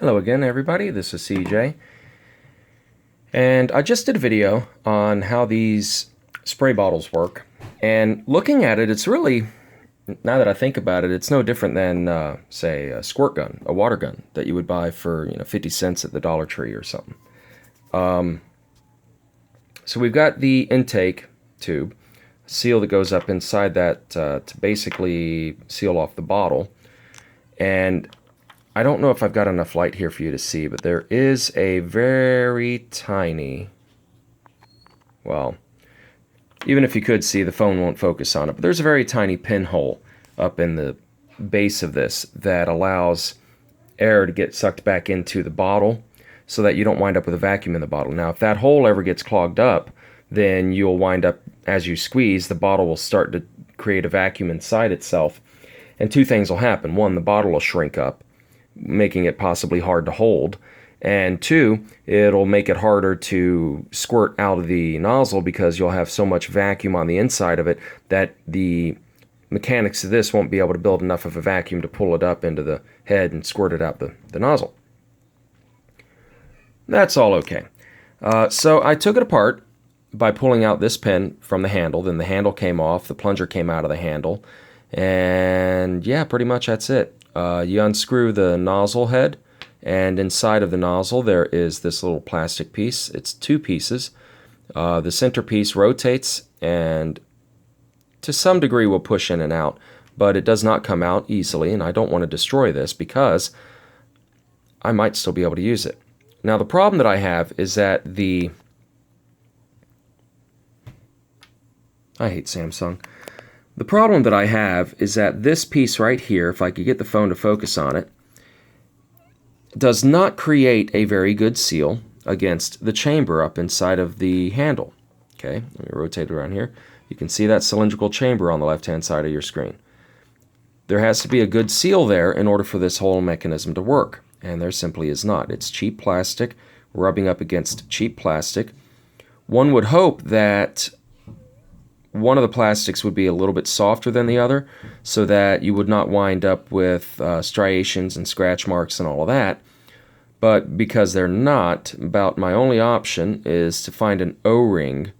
Hello again, everybody. This is CJ, and I just did a video on how these spray bottles work. And looking at it, it's really, now that I think about it, it's no different than, say, a squirt gun, a water gun that you would buy for 50 cents at the Dollar Tree or something. So we've got the intake tube, seal that goes up inside that to basically seal off the bottle, and I don't know if I've got enough light here for you to see, but there is a very tiny, well, even if you could see, the phone won't focus on it, but there's a very tiny pinhole up in the base of this that allows air to get sucked back into the bottle so that you don't wind up with a vacuum in the bottle. Now, if that hole ever gets clogged up, then you'll wind up, as you squeeze, the bottle will start to create a vacuum inside itself, and two things will happen. One, the bottle will shrink up, making it possibly hard to hold, and two, it'll make it harder to squirt out of the nozzle because you'll have so much vacuum on the inside of it that the mechanics of this won't be able to build enough of a vacuum to pull it up into the head and squirt it out the nozzle. That's all okay. So I took it apart by pulling out this pin from the handle. Then the handle came off, the plunger came out of the handle, and yeah, pretty much that's it. You unscrew the nozzle head, and inside of the nozzle there is this little plastic piece. It's two pieces. The center piece rotates and to some degree will push in and out, but it does not come out easily, and I don't want to destroy this because I might still be able to use it. Now the problem that I have is that I hate Samsung. The problem that I have is that this piece right here, if I could get the phone to focus on it, does not create a very good seal against the chamber up inside of the handle. Okay, let me rotate it around here. You can see that cylindrical chamber on the left-hand side of your screen. There has to be a good seal there in order for this whole mechanism to work, and there simply is not. It's cheap plastic rubbing up against cheap plastic. One would hope that one of the plastics would be a little bit softer than the other so that you would not wind up with striations and scratch marks and all of that. But because they're not, about my only option is to find an O-ring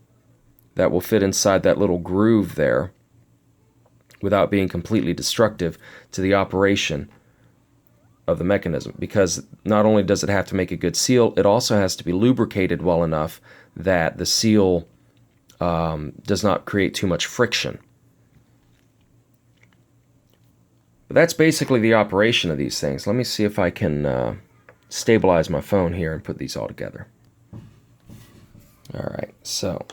that will fit inside that little groove there without being completely destructive to the operation of the mechanism. Because not only does it have to make a good seal, it also has to be lubricated well enough that the seal does not create too much friction. But that's basically the operation of these things. Let me see if I can stabilize my phone here and put these all together. Alright, so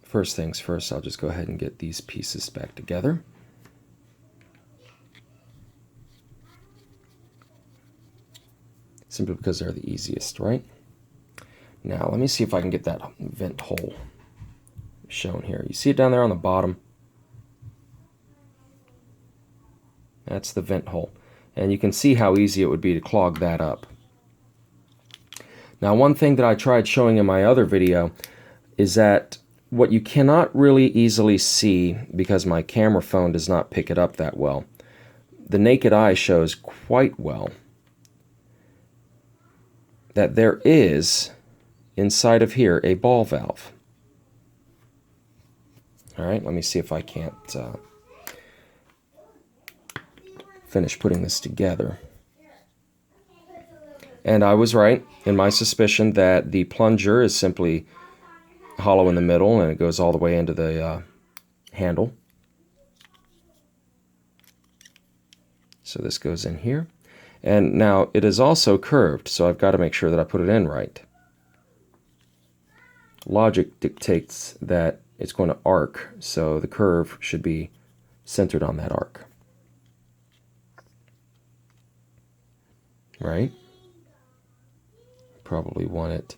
first things first, I'll just go ahead and get these pieces back together. Simply because they're the easiest, right? Now, let me see if I can get that vent hole shown here. You see it down there on the bottom? That's the vent hole. And you can see how easy it would be to clog that up. Now, one thing that I tried showing in my other video is that what you cannot really easily see, because my camera phone does not pick it up that well, the naked eye shows quite well that there is inside of here a ball valve. Alright, let me see if I can't finish putting this together. And I was right in my suspicion that the plunger is simply hollow in the middle and it goes all the way into the handle. So this goes in here. And now it is also curved, so I've got to make sure that I put it in right. Logic dictates that it's going to arc, so the curve should be centered on that arc. Right? Probably want it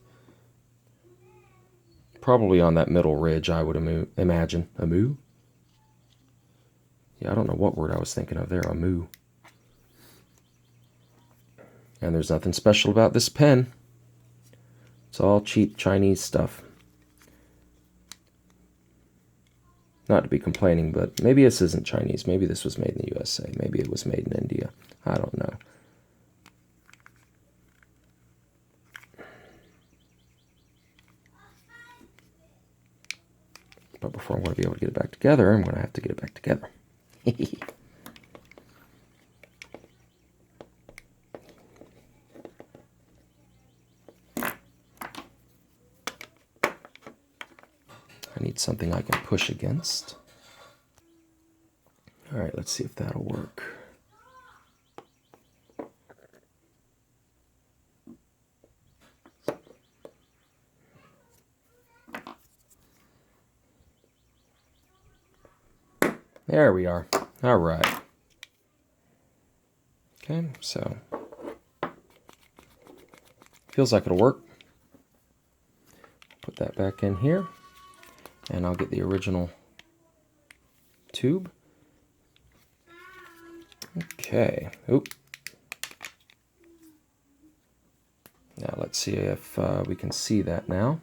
probably on that middle ridge, I would imagine. Amu? Yeah, I don't know what word I was thinking of there. Amu. And there's nothing special about this pen. It's all cheap Chinese stuff. Not to be complaining, but maybe this isn't Chinese. Maybe this was made in the USA. Maybe it was made in India. I don't know. But before I'm going to be able to get it back together, I'm going to have to get it back together. I need something I can push against. All right, let's see if that'll work. There we are. All right. Okay, so feels like it'll work. Put that back in here, and I'll get the original tube. Okay. Oop. Now let's see if we can see that now.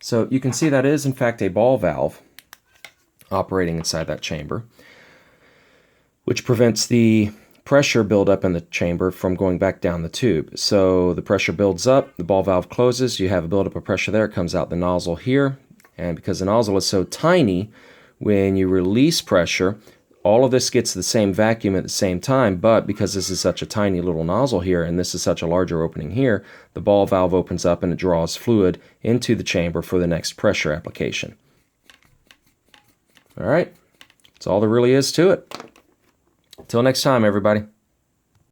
So you can see that is in fact a ball valve operating inside that chamber, which prevents the pressure buildup in the chamber from going back down the tube. So the pressure builds up, the ball valve closes, you have a buildup of pressure there, it comes out the nozzle here, and because the nozzle is so tiny, when you release pressure, all of this gets the same vacuum at the same time, but because this is such a tiny little nozzle here and this is such a larger opening here, the ball valve opens up and it draws fluid into the chamber for the next pressure application. All right, that's all there really is to it. Until next time, everybody.